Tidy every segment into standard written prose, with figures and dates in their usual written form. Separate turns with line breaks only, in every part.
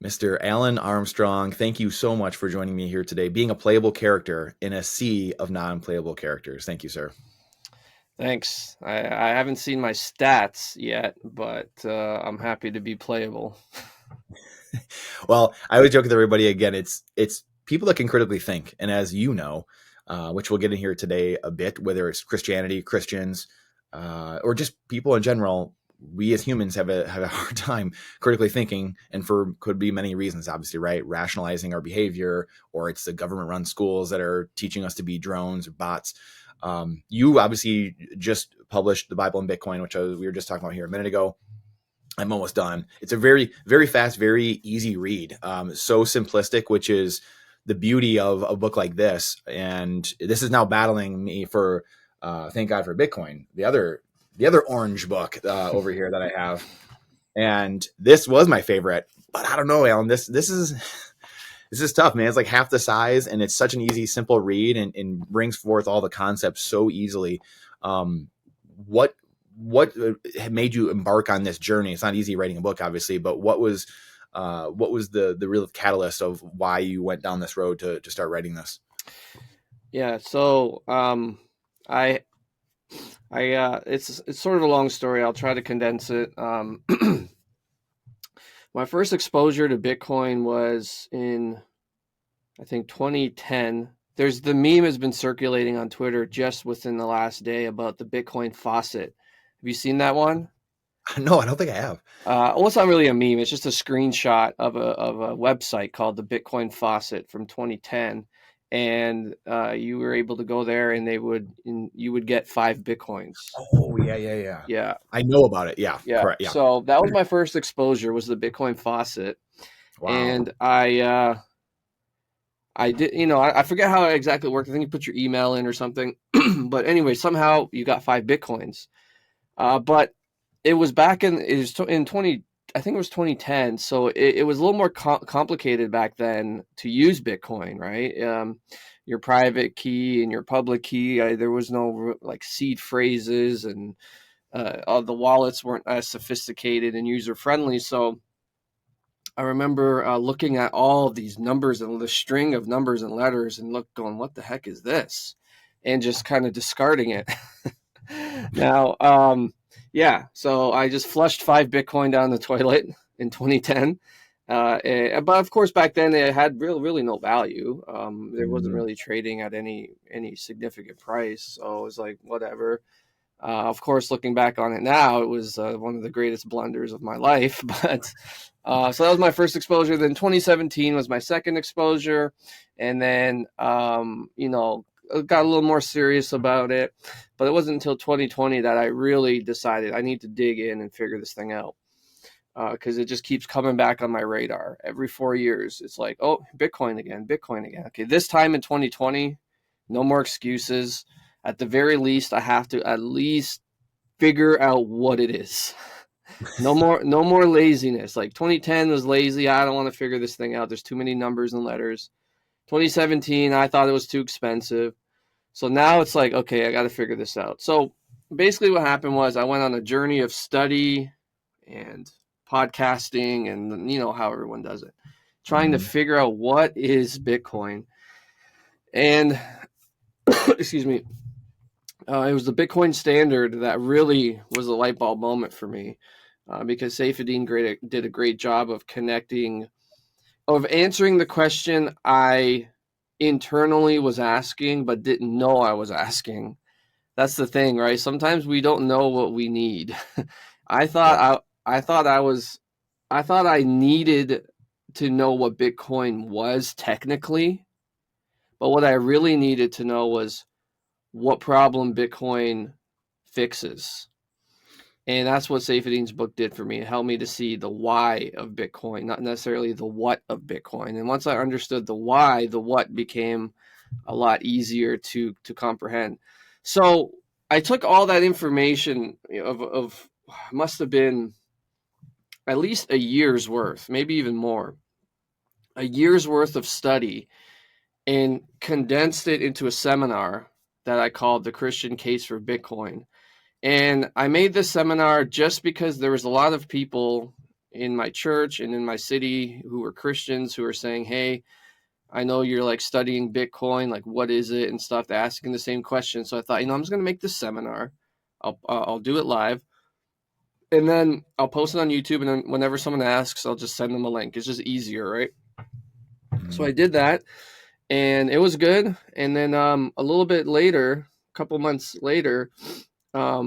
Mr. Alin Armstrong, thank you so much for joining me here today, being a playable character in a sea of non-playable characters. Thank you, sir.
Thanks. I haven't seen my stats yet, but I'm happy to be playable.
Well, I always joke with everybody, again, it's people that can critically think. And as you know, which we'll get in here today a bit, whether it's Christianity, Christians, or just people in general, we as humans have a hard time critically thinking, and could be many reasons, obviously, right? Rationalizing our behavior, or it's the government run schools that are teaching us to be drones or bots. You obviously just published The Bible and Bitcoin, which we were just talking about here a minute ago. I'm almost done. It's a very, very fast, very easy read. So simplistic, which is the beauty of a book like this. And this is now battling me for, thank God for Bitcoin, the other orange book over here that I have. And this was my favorite, but I don't know, Alan, this is tough, man. It's like half the size, and it's such an easy, simple read, and brings forth all the concepts so easily. What made you embark on this journey? It's not easy writing a book, obviously, but what was the real catalyst of why you went down this road to start writing this?
Yeah. So, it's sort of a long story. I'll try to condense it. My first exposure to Bitcoin was in, I think, 2010. There's the meme has been circulating on Twitter just within the last day about the Bitcoin faucet. Have you seen that one?
No, I don't think I have.
Well, it's not really a meme. It's just a screenshot of a website called the Bitcoin Faucet from 2010, and you were able to go there, and you would get 5 Bitcoins.
Oh, yeah.
Yeah,
I know about it. Yeah, correct. Yeah.
So that was my first exposure, was the Bitcoin Faucet.
Wow.
And I did, I forget how it exactly worked. I think you put your email in or something, but anyway, somehow you got 5 Bitcoins. But it was back in 20, I think it was 2010. So it was a little more complicated back then to use Bitcoin, right? Your private key and your public key, there was no like seed phrases, and all the wallets weren't as sophisticated and user friendly. So I remember looking at all of these numbers and the string of numbers and letters and going, what the heck is this? And just kind of discarding it. Now, so I just flushed 5 Bitcoin down the toilet in 2010. But of course, back then it had really no value. There wasn't really trading at any significant price. So it was like, whatever. Of course, looking back on it now, it was one of the greatest blunders of my life. But so that was my first exposure. Then 2017 was my second exposure. And then, got a little more serious about it. But it wasn't until 2020 that I really decided I need to dig in and figure this thing out. Because it just keeps coming back on my radar. Every 4 years, it's like, oh, Bitcoin again. Okay, this time in 2020, no more excuses. At the very least, I have to at least figure out what it is. No more laziness. Like 2010 was lazy. I don't want to figure this thing out. There's too many numbers and letters. 2017, I thought it was too expensive. So now it's like, okay, I got to figure this out. So basically what happened was I went on a journey of study and podcasting, and how everyone does it, trying to figure out what is Bitcoin. And excuse me. It was the Bitcoin standard that really was a light bulb moment for me, because Saifedean did a great job of answering the question I internally was asking, but didn't know I was asking. That's the thing, right? Sometimes we don't know what we need. I thought I needed to know what Bitcoin was technically, but what I really needed to know was what problem Bitcoin fixes. And that's what Saifedean's book did for me. It helped me to see the why of Bitcoin, not necessarily the what of Bitcoin. And once I understood the why, the what became a lot easier to comprehend. So I took all that information of must have been at least a year's worth, maybe even more, a year's worth of study, and condensed it into a seminar that I called The Christian Case for Bitcoin. And I made this seminar just because there was a lot of people in my church and in my city who were Christians who were saying, hey, I know you're like studying Bitcoin, like what is it and stuff. They're asking the same question. So I thought, I'm just going to make this seminar. I'll do it live. And then I'll post it on YouTube. And then whenever someone asks, I'll just send them a link. It's just easier, right? Mm-hmm. So I did that and it was good. And then a little bit later, a couple months later, I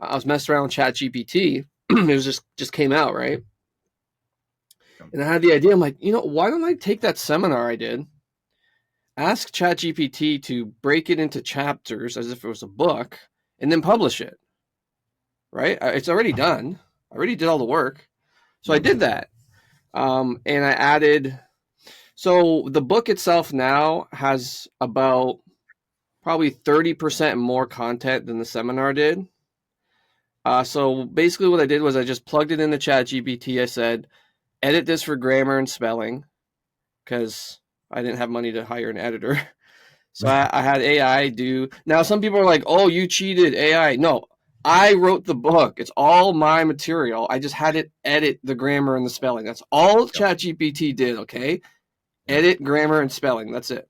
was messing around with ChatGPT. It was just came out, right? And I had the idea. I'm like, why don't I take that seminar I did, ask ChatGPT to break it into chapters as if it was a book, and then publish it, right? It's already done. I already did all the work. So I did that. And I added, so the book itself now has about probably 30% more content than the seminar did. So basically what I did was I just plugged it into ChatGPT. I said, edit this for grammar and spelling, because I didn't have money to hire an editor. So I had AI do. Now, some people are like, oh, you cheated, AI. No, I wrote the book. It's all my material. I just had it edit the grammar and the spelling. That's all ChatGPT did, okay? Edit grammar and spelling. That's it.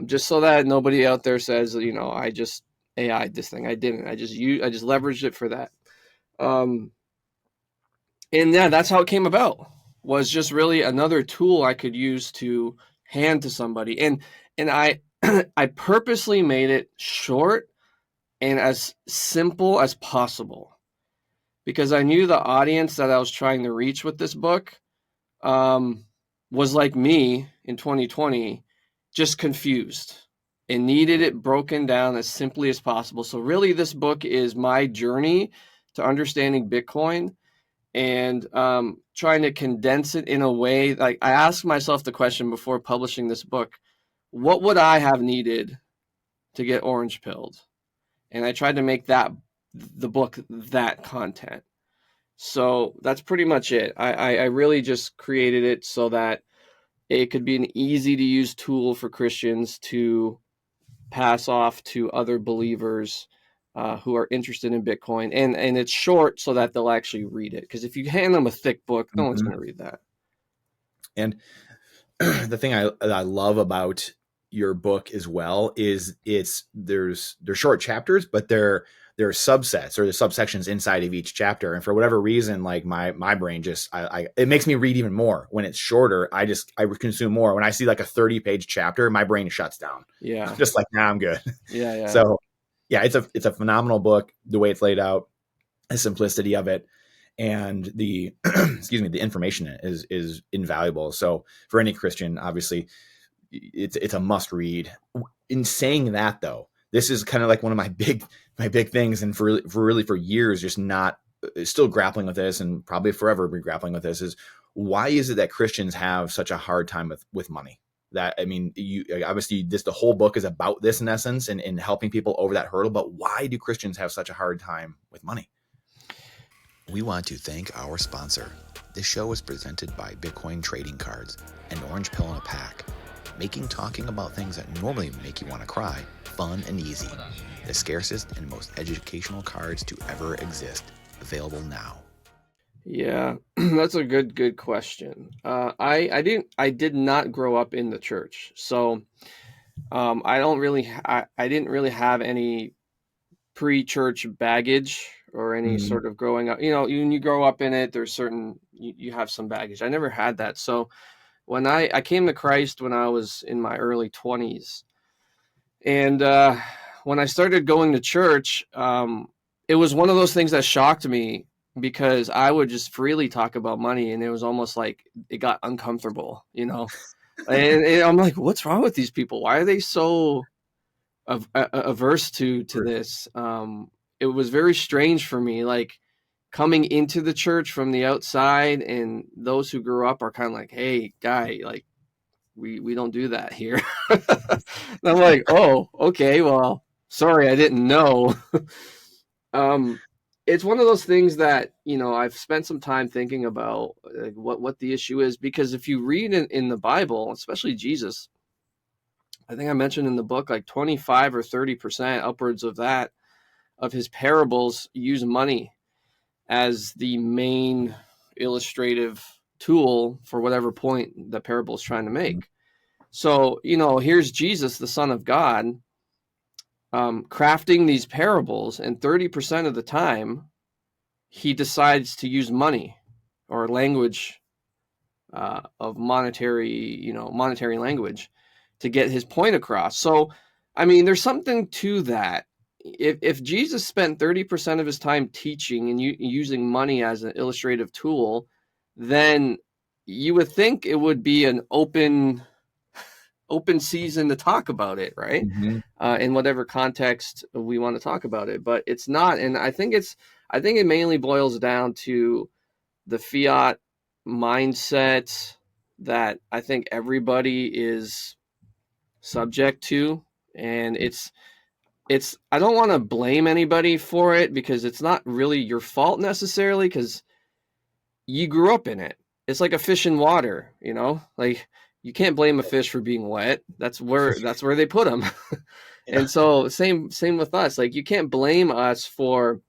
Just so that nobody out there says, I just AI'd this thing. I didn't. I just leveraged it for that. And yeah, that's how it came about. Was just really another tool I could use to hand to somebody. And I I purposely made it short and as simple as possible, because I knew the audience that I was trying to reach with this book was like me in 2020, just confused and needed it broken down as simply as possible. So really, this book is my journey to understanding Bitcoin, and trying to condense it in a way. Like, I asked myself the question before publishing this book, what would I have needed to get orange pilled? And I tried to make the book that content. So that's pretty much it. I really just created it so that it could be an easy to use tool for Christians to pass off to other believers who are interested in Bitcoin, and it's short so that they'll actually read it. Because if you hand them a thick book, no one's going to read that.
And the thing I love about your book as well is there's short chapters, but there are subsets or the subsections inside of each chapter. And for whatever reason, like my brain just it makes me read even more when it's shorter. I consume more. When I see like a 30-page chapter, my brain shuts down. Yeah, I'm just like, nah, I'm good.
Yeah.
So yeah, it's a phenomenal book. The way it's laid out, the simplicity of it, and the the information is invaluable. So for any Christian, obviously, it's a must read. In saying that, though, this is kind of like one of my big things, and for years, just not still grappling with this, and probably forever be grappling with this, is why is it that Christians have such a hard time with money? That, I mean, you obviously the whole book is about this in essence, and in helping people over that hurdle. But why do Christians have such a hard time with money?
We want to thank our sponsor. This show is presented by Bitcoin Trading Cards, an orange pill in a pack, making talking about things that normally make you want to cry fun and easy. The scarcest and most educational cards to ever exist. Available now.
Yeah, that's a good question. I did not grow up in the church, so I didn't really have any pre-church baggage or any sort of growing up. When you grow up in it, there's certain you have some baggage. I never had that. So when I came to Christ when I was in my early 20s, and when I started going to church, it was one of those things that shocked me, because I would just freely talk about money, and it was almost like it got uncomfortable, and I'm like, what's wrong with these people? Why are they so averse to this? It was very strange for me, like coming into the church from the outside, and those who grew up are kind of like, hey, guy, like we don't do that here. And I'm like, oh, okay, well, sorry, I didn't know. It's one of those things that, I've spent some time thinking about, like, what the issue is, because if you read in the Bible, especially Jesus, I think I mentioned in the book, like 25 or 30%, upwards of that, of his parables use money as the main illustrative tool for whatever point the parable is trying to make. So, you know, here's Jesus, the Son of God, crafting these parables, and 30% of the time he decides to use money or language of monetary language to get his point across. So, I mean, there's something to that. If Jesus spent 30% of his time teaching and using money as an illustrative tool, then you would think it would be an open season to talk about it, right? In whatever context we want to talk about it, but it's not. And I think it mainly boils down to the fiat mindset that I think everybody is subject to. And it's I don't want to blame anybody for it, because it's not really your fault necessarily, because you grew up in it. It's like a fish in water, you know, like you can't blame a fish for being wet. That's where they put them.
Yeah.
And so same with us. Like, you can't blame us for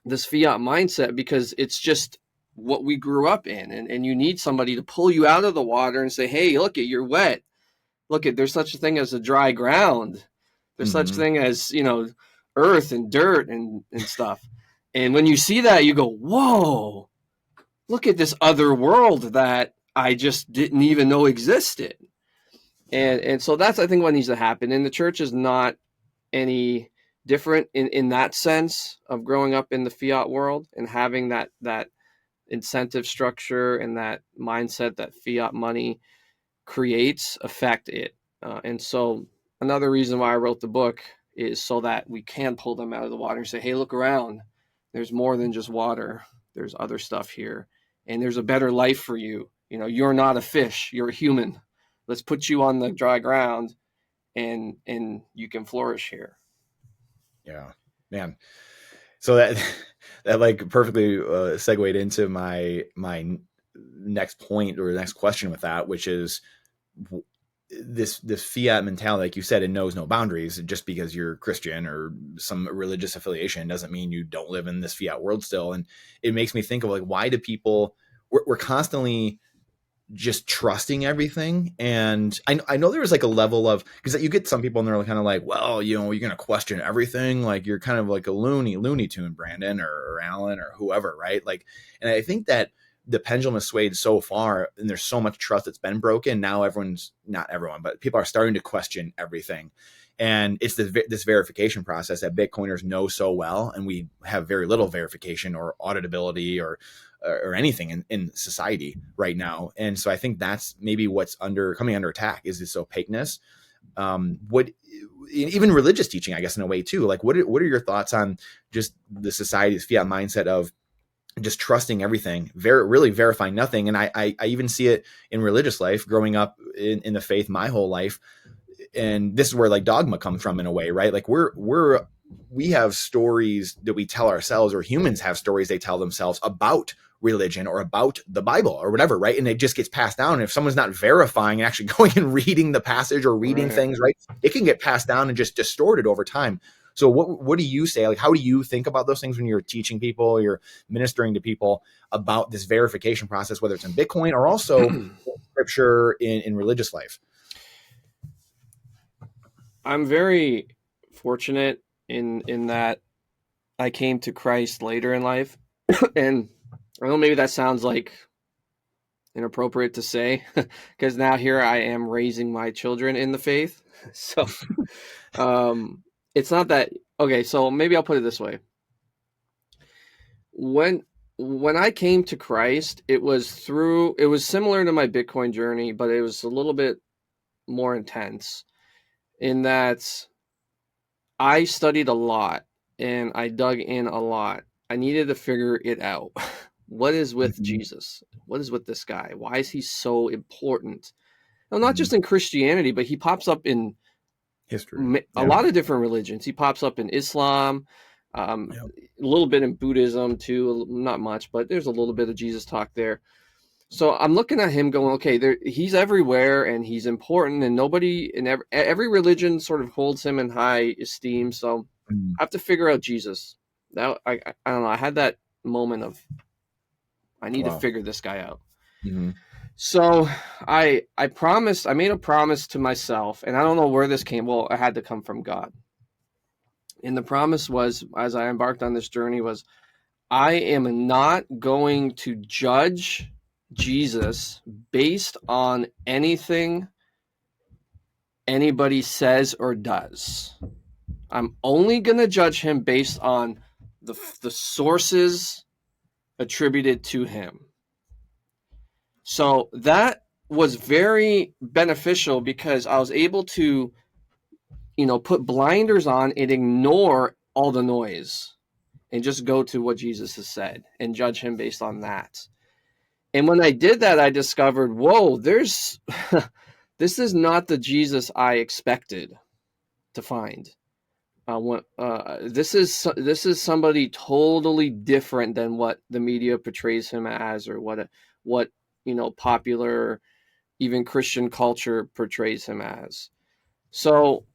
this fiat mindset, because it's just what we grew up in. And you need somebody to pull you out of the water and say, hey, look, you're wet. Look, there's such a thing as a dry ground. There's such a thing as, you know, earth and dirt and stuff. And when you see that, you go, whoa, look at this other world that I just didn't even know existed. And so that's, I think, what needs to happen. And the church is not any different in that sense of growing up in the fiat world and having that incentive structure and that mindset that fiat money creates affect it. And so another reason why I wrote the book is so that we can pull them out of the water and say, hey, look around. There's more than just water. There's other stuff here. And there's a better life for you. You know, you're not a fish. You're a human. Let's put you on the dry ground and you can flourish here.
Yeah, man. So that like perfectly segued into my next point or next question with that, which is this fiat mentality, like you said, it knows no boundaries. Just because you're Christian or some religious affiliation doesn't mean you don't live in this fiat world still. And it makes me think of, like, why do people, we're constantly just trusting everything. And I know there was like a level of, because you get some people and they're kind of like, well, you know, you're going to question everything. Like, you're kind of like a Looney Tune, Brandon or Alin or whoever, right? Like, and I think that the pendulum has swayed so far and there's so much trust that's been broken. Now not everyone, but people are starting to question everything. And it's this verification process that Bitcoiners know so well. And we have very little verification or auditability or anything in society right now. And so I think that's maybe what's coming under attack is this opaqueness. What even religious teaching, I guess, in a way too, like what are your thoughts on just the society's fiat mindset of just trusting everything, really verifying nothing? And I even see it in religious life, growing up in the faith my whole life. And this is where like dogma comes from in a way, right? Like we have stories that we tell ourselves, or humans have stories they tell themselves about religion or about the Bible or whatever, right? And it just gets passed down. And if someone's not verifying and actually going and reading the passage or reading things, right, it can get passed down and just distorted over time. So what do you say? Like, how do you think about those things when you're teaching people, you're ministering to people about this verification process, whether it's in Bitcoin or also scripture in religious life?
I'm very fortunate in that I came to Christ later in life. And I know maybe that sounds like inappropriate to say, because now here I am raising my children in the faith. So it's not that, okay, so maybe I'll put it this way. When I came to Christ, it was similar to my Bitcoin journey, but it was a little bit more intense in that I studied a lot and I dug in a lot. I needed to figure it out. What is with Jesus? What is with this guy? Why is he so important? Well, not just in Christianity, but he pops up in
history,
a lot of different religions. He pops up in Islam, a little bit in Buddhism too, not much, but there's a little bit of Jesus talk there. So I'm looking at him going, okay, he's everywhere and he's important, and nobody in every religion sort of holds him in high esteem. So I have to figure out Jesus. That I don't know. I had that moment of, I need to
Wow.
figure this guy out.
Mm-hmm.
So I made a promise to myself, and I don't know where this came. Well, it had to come from God. And the promise was, as I embarked on this journey, was I am not going to judge Jesus based on anything anybody says or does. I'm only going to judge him based on the sources attributed to him. So that was very beneficial because I was able to, put blinders on and ignore all the noise and just go to what Jesus has said and judge him based on that. And when I did that, I discovered, whoa, this is not the Jesus I expected to find. This is somebody totally different than what the media portrays him as, or what popular, even Christian culture portrays him as. So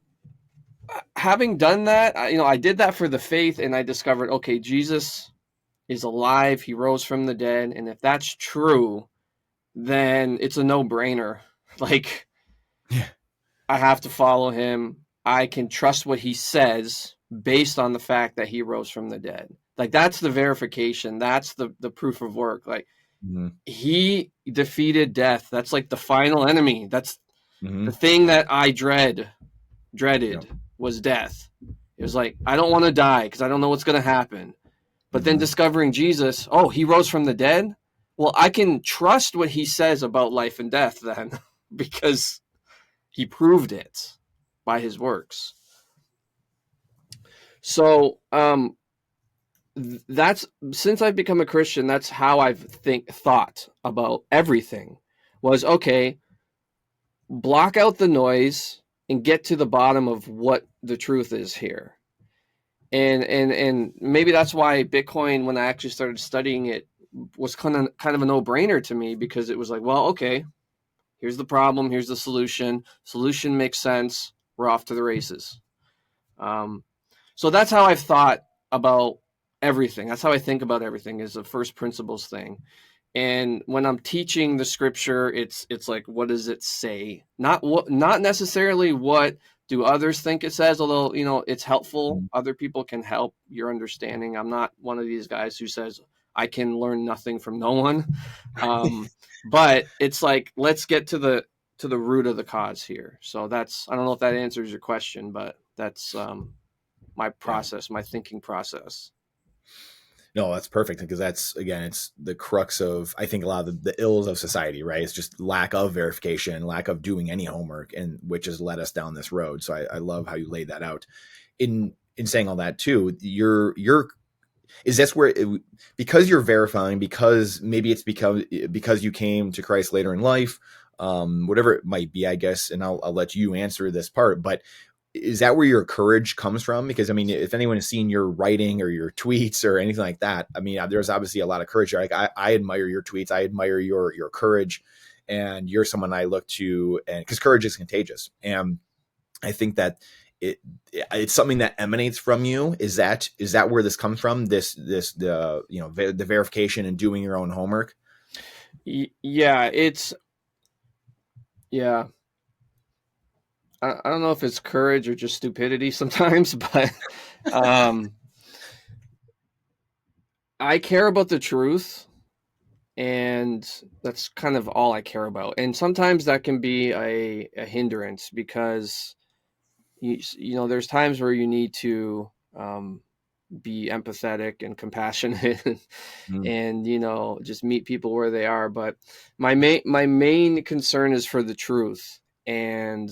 having done that, I did that for the faith, and I discovered, okay, Jesus is alive. He rose from the dead. And if that's true, then it's a no-brainer. Like,
Yeah.
I have to follow him. I can trust what he says based on the fact that he rose from the dead. Like, that's the verification. That's the proof of work. Like, he defeated death. That's like the final enemy. That's the thing that I dreaded was death. It was like, I don't want to die because I don't know what's going to happen. But then discovering Jesus, oh, he rose from the dead? Well, I can trust what he says about life and death then, because he proved it by his works. So that's, since I've become a Christian, that's how I've thought about everything. Was, okay, block out the noise and get to the bottom of what the truth is here. And maybe that's why Bitcoin, when I actually started studying it, was kind of a no-brainer to me, because it was like, well, okay, here's the problem, here's the solution. Solution makes sense. We're off to the races. So that's how I've thought about everything. That's how I think about everything, is a first principles thing. And when I'm teaching the scripture, it's like, what does it say? Not necessarily what do others think it says, although, it's helpful. Other people can help your understanding. I'm not one of these guys who says I can learn nothing from no one. But it's like, let's get to the root of the cause here. So that's, I don't know if that answers your question, but that's my process, my thinking process.
No, that's perfect, because that's, again, it's the crux of, I think, a lot of the ills of society, right? It's just lack of verification, lack of doing any homework, and which has led us down this road. So I love how you laid that out. In saying all that too, is that's where because you're verifying, because maybe it's because you came to Christ later in life, whatever it might be, I guess, and I'll let you answer this part, but is that where your courage comes from? Because, I mean, if anyone has seen your writing or your tweets or anything like that, I mean, there's obviously a lot of courage. Like, I admire your tweets. I admire your courage, and you're someone I look to, and because courage is contagious. And I think that it's something that emanates from you. Is that where this comes from? The verification and doing your own homework.
Yeah, yeah. I don't know if it's courage or just stupidity sometimes, but I care about the truth, and that's kind of all I care about. And sometimes that can be a hindrance, because there's times where you need to be empathetic and compassionate and just meet people where they are. But my main concern is for the truth. And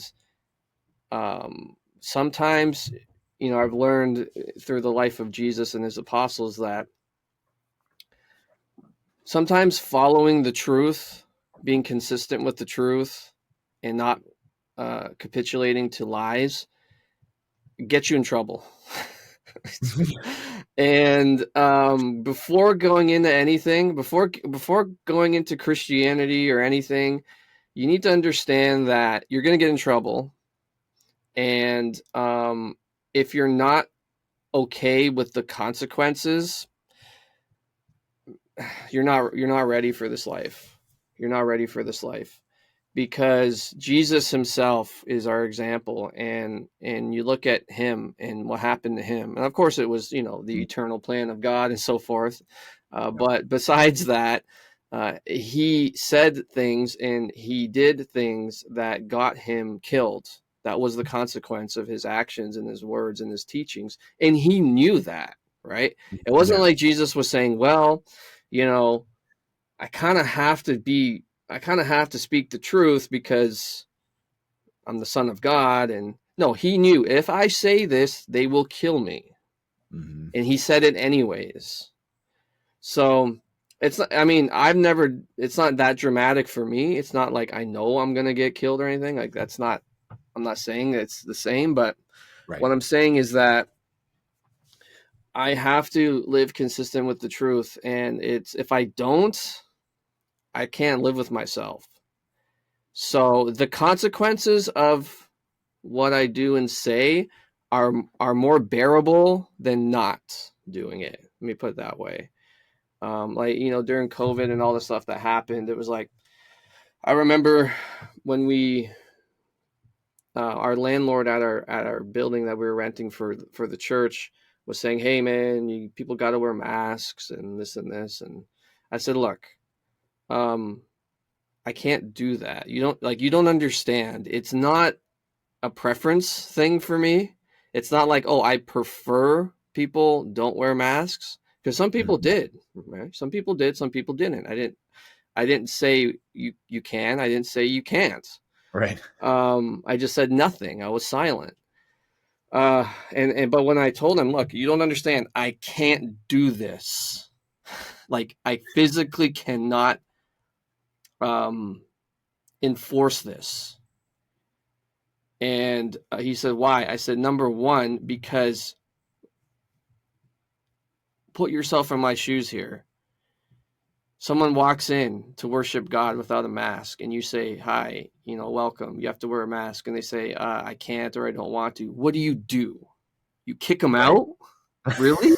sometimes, I've learned through the life of Jesus and his apostles that sometimes following the truth, being consistent with the truth, and not capitulating to lies, gets you in trouble. And before going into anything, before going into Christianity or anything, you need to understand that you're going to get in trouble. And if you're not okay with the consequences, you're not ready for this life. You're not ready for this life, because Jesus himself is our example, and you look at him and what happened to him, and of course it was, the eternal plan of God and so forth. But besides that, he said things and he did things that got him killed. That was the consequence of his actions and his words and his teachings, and he knew that, right? It wasn't like Jesus was saying, well, I kind of have to speak the truth because I'm the Son of God. And no, he knew, if I say this, they will kill me.
Mm-hmm.
And he said it anyways. So it's not, it's not that dramatic for me. It's not like I know I'm going to get killed or anything. Like, I'm not saying it's the same, but
Right.
what I'm saying is that I have to live consistent with the truth. And if I don't, I can't live with myself. So the consequences of what I do and say are more bearable than not doing it. Let me put it that way. During COVID and all the stuff that happened, it was like, I remember when our landlord at our building that we were renting for the church was saying, "Hey man, people got to wear masks and this and this." And I said, "Look, I can't do that. You don't understand. It's not a preference thing for me. It's not like, oh, I prefer people don't wear masks, because some people did, right? Some people did, some people didn't. I didn't say you can. I didn't say you can't.
Right.
I just said nothing. I was silent. But when I told him, look, you don't understand. I can't do this. Like, I physically cannot enforce this. And he said, why? I said, number one, because put yourself in my shoes here. Someone walks in to worship God without a mask, and you say, hi, welcome. You have to wear a mask. And they say, I can't, or I don't want to. What do? You kick them out? Really?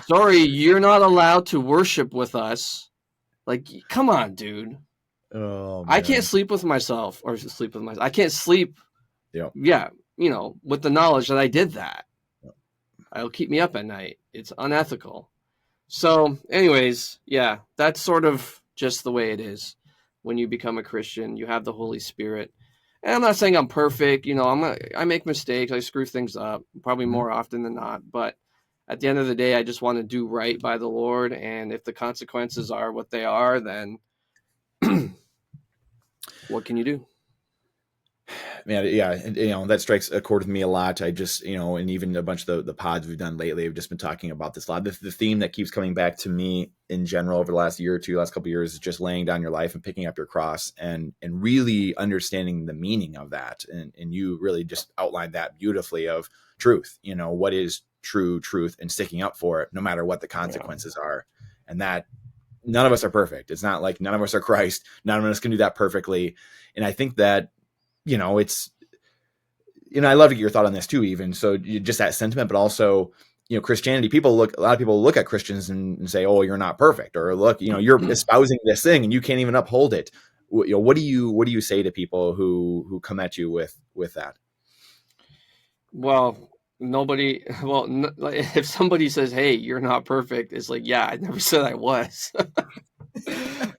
Sorry, you're not allowed to worship with us. Like, come on, dude.
Oh, man.
I can't sleep with myself, I can't sleep.
Yep.
Yeah. With the knowledge that I did that. Yep. It'll keep me up at night. It's unethical. So anyways, yeah, that's sort of just the way it is. When you become a Christian, you have the Holy Spirit. And I'm not saying I'm perfect. I make mistakes. I screw things up probably more often than not. But at the end of the day, I just want to do right by the Lord. And if the consequences are what they are, then what can you do?
Man, yeah, that strikes a chord with me a lot. I just, and even a bunch of the pods we've done lately, have just been talking about this a lot. The theme that keeps coming back to me in general over the last year or two, last couple of years, is just laying down your life and picking up your cross and really understanding the meaning of that. And you really just outlined that beautifully of truth. What is true truth, and sticking up for it, no matter what the consequences are. And that none of us are perfect. It's not like none of us are Christ. None of us can do that perfectly. And I think that, it's, I love to get your thought on this too, even. So just that sentiment, but also, Christianity, a lot of people look at Christians and say, oh, you're not perfect, or look, you're espousing this thing and you can't even uphold it. What do you say to people who come at you with that?
Well, if somebody says, hey, you're not perfect, it's like, yeah, I never said I was.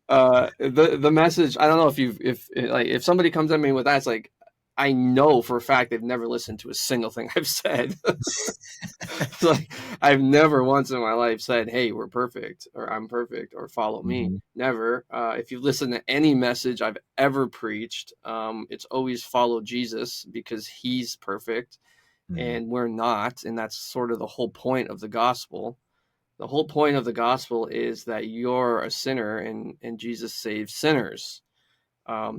The message, I don't know if somebody comes at me with that, it's like, I know for a fact they've never listened to a single thing I've said. Like, I've never once in my life said, hey, we're perfect, or I'm perfect, or follow me. Never. If you listen to any message I've ever preached, it's always follow Jesus, because he's perfect and we're not. And that's sort of the whole point of the gospel. The whole point of the gospel is that you're a sinner and Jesus saves sinners.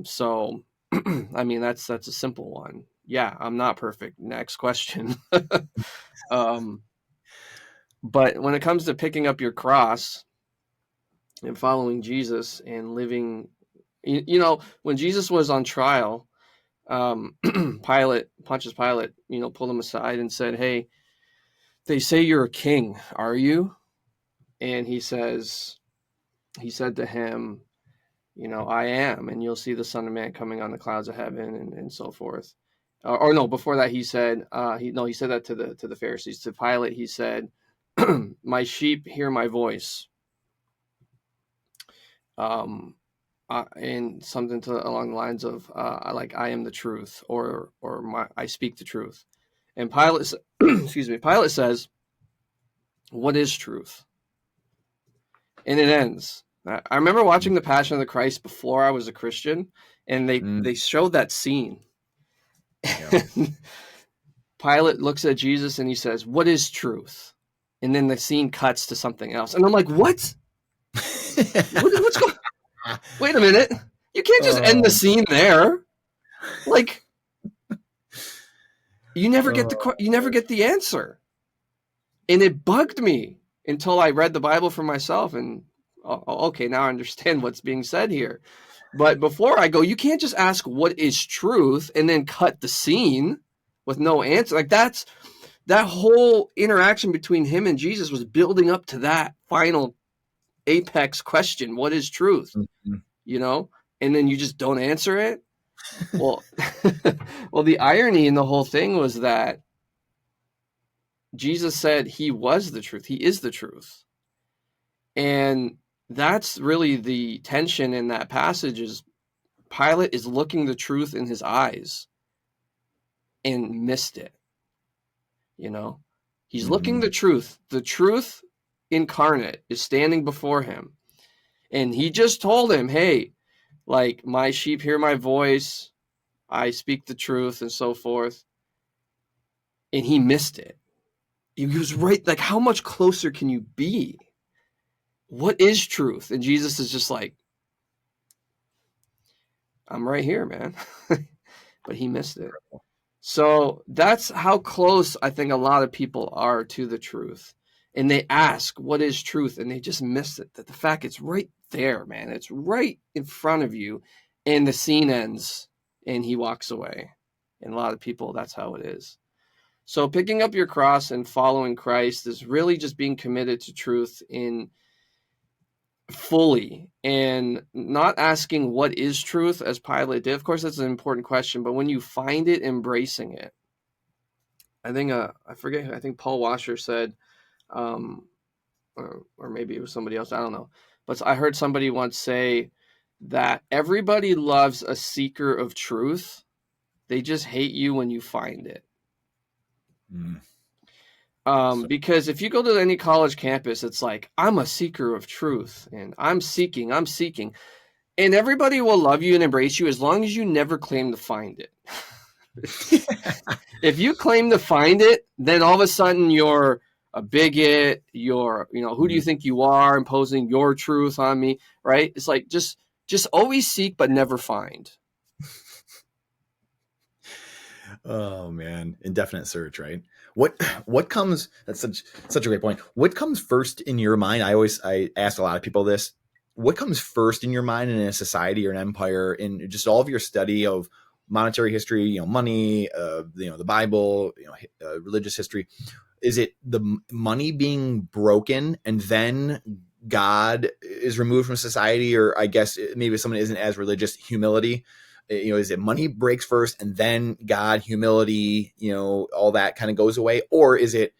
So, that's a simple one. Yeah, I'm not perfect. Next question. But when it comes to picking up your cross and following Jesus and living, when Jesus was on trial, Pontius Pilate, pulled him aside and said, hey, they say you're a king, are you? And he said to him, I am, and you'll see the Son of Man coming on the clouds of heaven, and so forth. Or no, before that he said, he said that to the Pharisees. To Pilate, he said, my sheep hear my voice. And something along the lines of, I am the truth, or I speak the truth. And Pilate, Pilate says, what is truth? And it ends. I remember watching The Passion of the Christ before I was a Christian, and they showed that scene. Yeah. Pilate looks at Jesus and he says, what is truth? And then the scene cuts to something else. And I'm like, what? What's going on? Wait a minute. You can't just end the scene there. Like, you never get the answer. And it bugged me until I read the Bible for myself, and okay, now I understand what's being said here. But before I go, you can't just ask what is truth and then cut the scene with no answer. Like, that whole interaction between him and Jesus was building up to that final apex question, what is truth? Mm-hmm. And then you just don't answer it. Well, the irony in the whole thing was that Jesus said he was the truth. He is the truth. And that's really the tension in that passage, is Pilate is looking the truth in his eyes and missed it. He's looking the truth incarnate is standing before him. And he just told him, hey, like, my sheep hear my voice, I speak the truth, and so forth. And he missed it. He was right. Like, how much closer can you be? What is truth? And Jesus is just like, I'm right here, man. But he missed it. So that's how close I think a lot of people are to the truth. And they ask, what is truth? And they just miss it. That the fact it's right there, man. It's right in front of you. And the scene ends and he walks away. And a lot of people, that's how it is. So picking up your cross and following Christ is really just being committed to truth in fully, and not asking what is truth as Pilate did. Of course, that's an important question, but when you find it, embracing it. I think, I think Paul Washer said, or maybe it was somebody else, I don't know. But I heard somebody once say that everybody loves a seeker of truth. They just hate you when you find it. Because if you go to any college campus, it's like, I'm a seeker of truth and I'm seeking. And everybody will love you and embrace you as long as you never claim to find it. If you claim to find it, then all of a sudden you're a bigot. You're, who do you think you are, imposing your truth on me, right? It's like, just always seek, but never find.
Oh man, indefinite search, right? What comes? That's such a great point. What comes first in your mind? I ask a lot of people this. What comes first in your mind in a society or an empire, in just all of your study of monetary history, money, the Bible, religious history? Is it the money being broken and then God is removed from society, or I guess maybe someone isn't as religious, humility? Is it money breaks first and then God, humility, all that kind of goes away? Or is it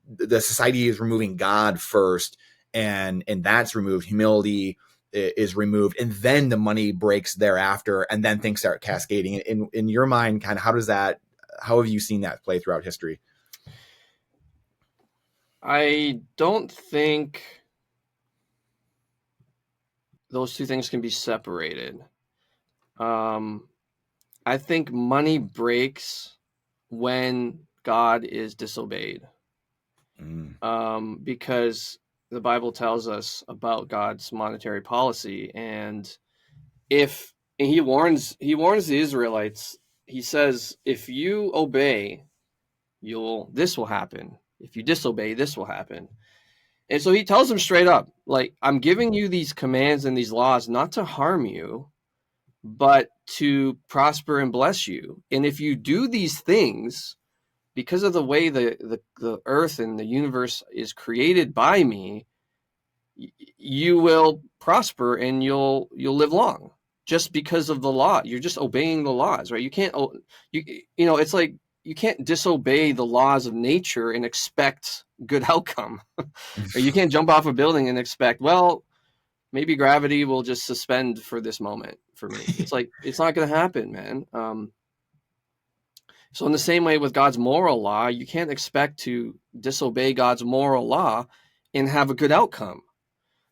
the society is removing God first and that's removed, humility is removed, and then the money breaks thereafter, and then things start cascading? In your mind, kind of how have you seen that play throughout history?
I don't think those two things can be separated. I think money breaks when God is disobeyed. Because the Bible tells us about God's monetary policy, and he warns the Israelites. He says, if you obey, this will happen. If you disobey, this will happen. And so he tells them straight up, like, I'm giving you these commands and these laws not to harm you, but to prosper and bless you. And if you do these things, because of the way the earth and the universe is created by me, you will prosper and you'll live long just because of the law. You're just obeying the laws, right? You can't, it's like you can't disobey the laws of nature and expect good outcome. Or you can't jump off a building and expect, well, maybe gravity will just suspend for this moment for me. It's like, it's not going to happen, man. So in the same way with God's moral law, you can't expect to disobey God's moral law and have a good outcome.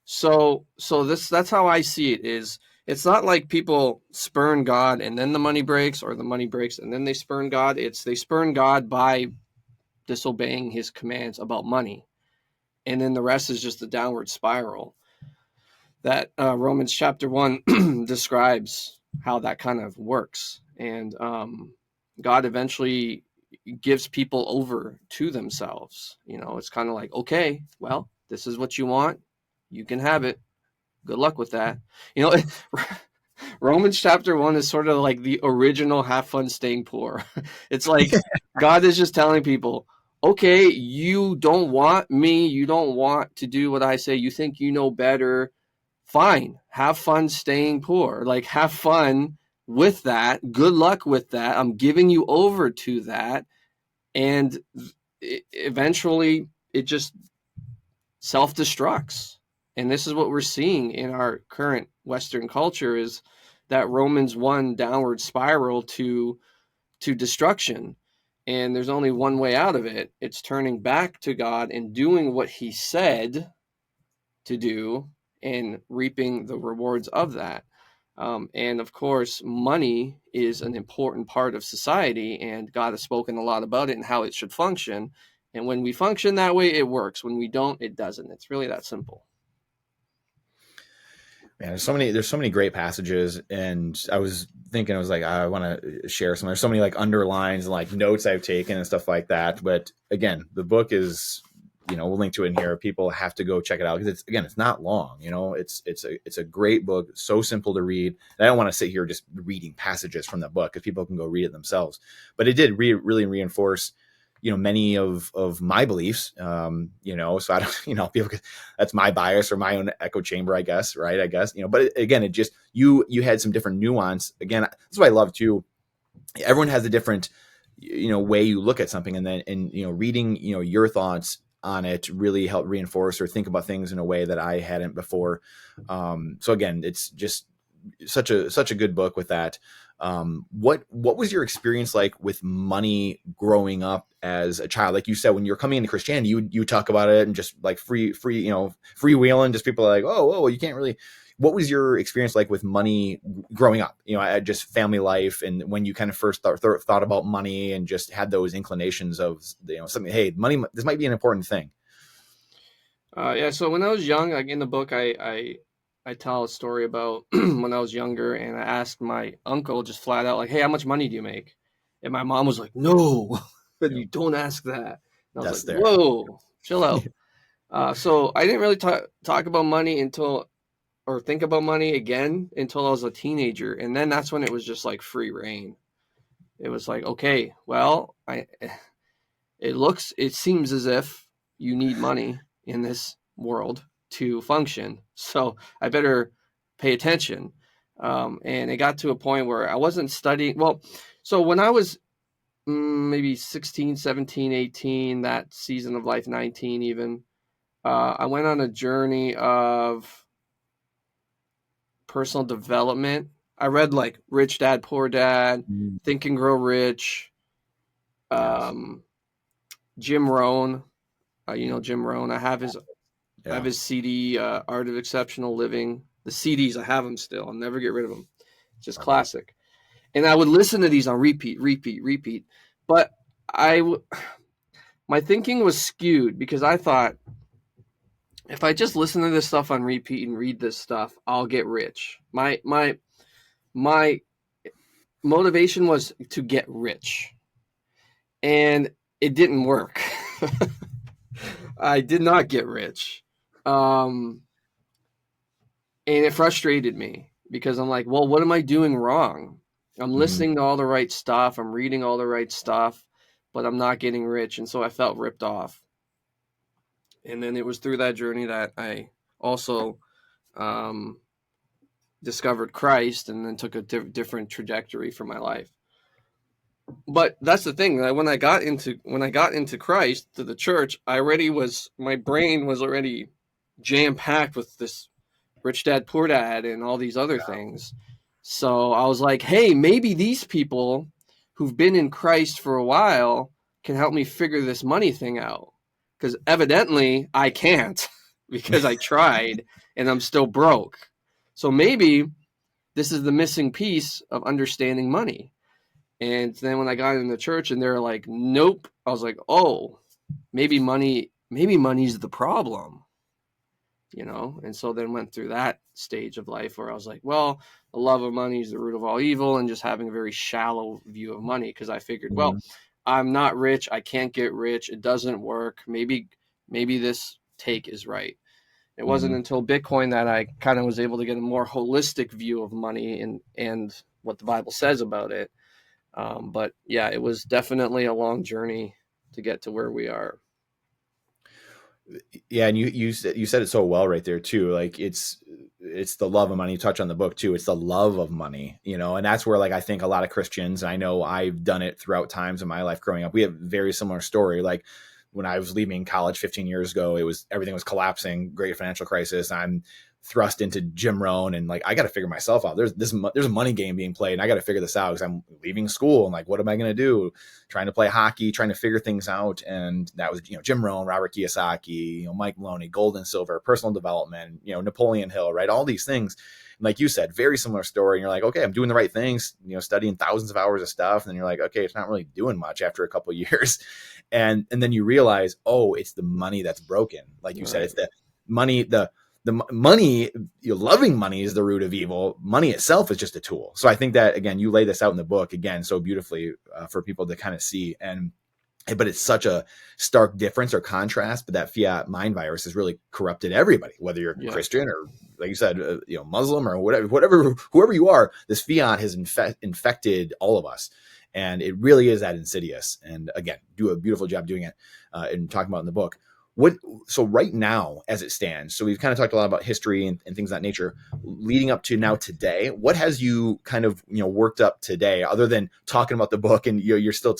So that's how I see it. Is it's not like people spurn God and then the money breaks, or the money breaks and then they spurn God. It's they spurn God by disobeying his commands about money. And then the rest is just a downward spiral that Romans chapter 1 describes how that kind of works. And God eventually gives people over to themselves. It's kind of like, okay, well, this is what you want. You can have it. Good luck with that. Romans chapter 1 is sort of like the original have fun staying poor. It's like God is just telling people, okay, you don't want me. You don't want to do what I say. You think you know better. Fine. Have fun staying poor. Like, have fun with that. Good luck with that. I'm giving you over to that. And eventually it just self-destructs. And this is what we're seeing in our current Western culture, is that Romans 1 downward spiral to destruction. And there's only one way out of it. It's turning back to God and doing what he said to do and reaping the rewards of that. And of course, money is an important part of society, and God has spoken a lot about it and how it should function. And when we function that way, it works. When we don't, it doesn't. It's really that simple.
Man, there's so many great passages, and I was thinking, I was like, I want to share some. There's so many like underlines and like notes I've taken and stuff like that. But again, the book is, we'll link to it in here. People have to go check it out because it's not long. It's a great book, so simple to read. And I don't want to sit here just reading passages from the book because people can go read it themselves. But it did really reinforce, many of my beliefs. So I don't, people, that's my bias or my own echo chamber, I guess. Right. But again, it just, you had some different nuance. Again, that's what I love too. Everyone has a different, way you look at something, and then, reading, your thoughts on it really help reinforce or think about things in a way that I hadn't before. So again, it's just such a good book with that. What was your experience like with money growing up as a child? Like you said, when you're coming into Christianity, you talk about it and just like freewheeling, just people are like, oh, you can't really. What was your experience like with money growing up? Just family life, and when you kind of first thought about money and just had those inclinations of, something, hey, money, this might be an important thing.
So when I was young, like in the book, I tell a story about when I was younger, and I asked my uncle just flat out, like, hey, how much money do you make? And my mom was like, no, but you don't ask that. And I was like, whoa, chill out. So I didn't really talk about money or think about money again until I was a teenager. And then that's when it was just like free reign. It was like, okay, well, it seems as if you need money in this world to function. So I better pay attention. And it got to a point where I wasn't studying. Well, so when I was maybe 16, 17, 18, that season of life, 19 even, I went on a journey of personal development. I read like Rich Dad, Poor Dad, Think and Grow Rich, Jim Rohn. Jim Rohn. I have his CD, Art of Exceptional Living. The CDs, I have them still. I'll never get rid of them. It's just classic. And I would listen to these on repeat. But my thinking was skewed because I thought, if I just listen to this stuff on repeat and read this stuff, I'll get rich. My motivation was to get rich. And it didn't work. I did not get rich. And it frustrated me because I'm like, well, what am I doing wrong? I'm listening to all the right stuff. I'm reading all the right stuff, but I'm not getting rich. And so I felt ripped off. And then it was through that journey that I also discovered Christ and then took a different trajectory for my life. But that's the thing. When I got into Christ, to the church, my brain was already jam packed with this Rich Dad Poor Dad and all these other things. So I was like, hey, maybe these people who've been in Christ for a while can help me figure this money thing out. Because evidently I can't because I tried and I'm still broke. So maybe this is the missing piece of understanding money. And then when I got in the church and they're like, nope, I was like, oh, maybe money's the problem. And so then went through that stage of life where I was like, well, the love of money is the root of all evil, and just having a very shallow view of money, because I figured, well, I'm not rich, I can't get rich, it doesn't work, maybe this take is right. It wasn't until Bitcoin that I kind of was able to get a more holistic view of money and what the Bible says about it. But yeah, it was definitely a long journey to get to where we are.
Yeah, and you said it so well right there too. Like it's the love of money. You touch on the book too. It's the love of money, and that's where like I think a lot of Christians, and I know I've done it throughout times in my life growing up. We have very similar story. Like when I was leaving college 15 years ago, everything was collapsing, great financial crisis. I'm thrust into Jim Rohn, and like I got to figure myself out. There's a money game being played, and I got to figure this out because I'm leaving school and like, what am I going to do? Trying to play hockey, trying to figure things out, and that was Jim Rohn, Robert Kiyosaki, Mike Maloney, gold and silver, personal development, Napoleon Hill, right? All these things. And like you said, very similar story. And you're like, okay, I'm doing the right things, studying thousands of hours of stuff, and then you're like, okay, it's not really doing much after a couple of years, and then you realize, oh, it's the money that's broken. Like you said, it's the money, the money, loving money is the root of evil. Money itself is just a tool. So I think that, again, you lay this out in the book again so beautifully for people to kind of see. But it's such a stark difference or contrast. But that fiat mind virus has really corrupted everybody, whether you're Christian or, like you said, Muslim or whoever you are. This fiat has infected all of us. And it really is that insidious. And again, do a beautiful job doing it and talking about in the book. So right now, as it stands, so we've kind of talked a lot about history and things of that nature leading up to now today. What has you kind of, worked up today other than talking about the book, and you're still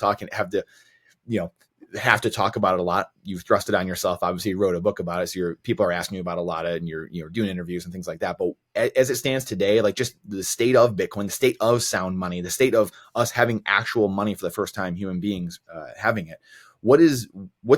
have to talk about it a lot. You've thrust it on yourself. Obviously you wrote a book about it. So people are asking you about a lot of, and you're doing interviews and things like that. But as it stands today, like just the state of Bitcoin, the state of sound money, the state of us having actual money for the first time, human beings having it. What's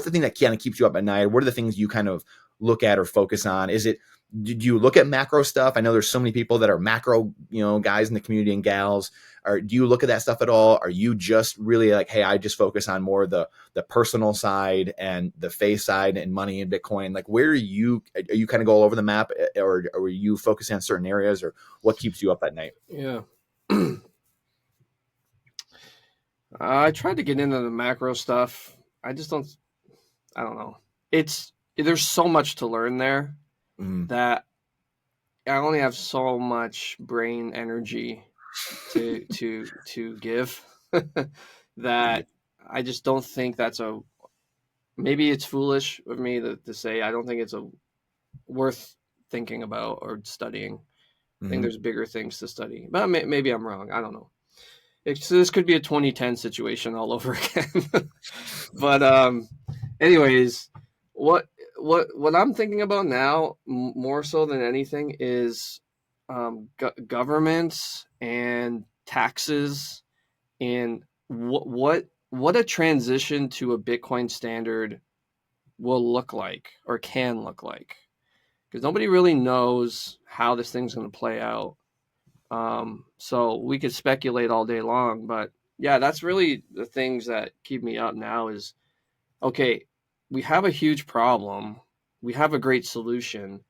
the thing that kind of keeps you up at night? What are the things you kind of look at or focus on? Did you look at macro stuff? I know there's so many people that are macro, guys in the community and gals. Or do you look at that stuff at all? Are you just really like, hey, I just focus on more the personal side and the faith side and money and Bitcoin? Like are you kind of go all over the map, or are you focusing on certain areas, or what keeps you up at night?
Yeah. I tried to get into the macro stuff. I don't know. There's so much to learn there that I only have so much brain energy to give that I just don't think maybe it's foolish of me to say I don't think it's worth thinking about or studying. I think there's bigger things to study, but maybe I'm wrong. I don't know. This could be a 2010 situation all over again. But anyways, what I'm thinking about now more so than anything is governments and taxes, and what a transition to a Bitcoin standard will look like or can look like, because nobody really knows how this thing's going to play out. So we could speculate all day long, but yeah, that's really the things that keep me up now is, okay, we have a huge problem. We have a great solution.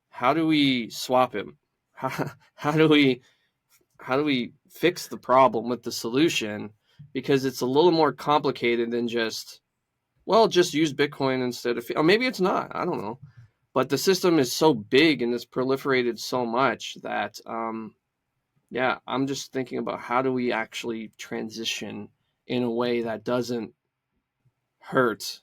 How do we swap it? How do we fix the problem with the solution? Because it's a little more complicated than just use Bitcoin instead of, or maybe it's not, I don't know. But the system is so big and it's proliferated so much that, yeah, I'm just thinking about how do we actually transition in a way that doesn't hurt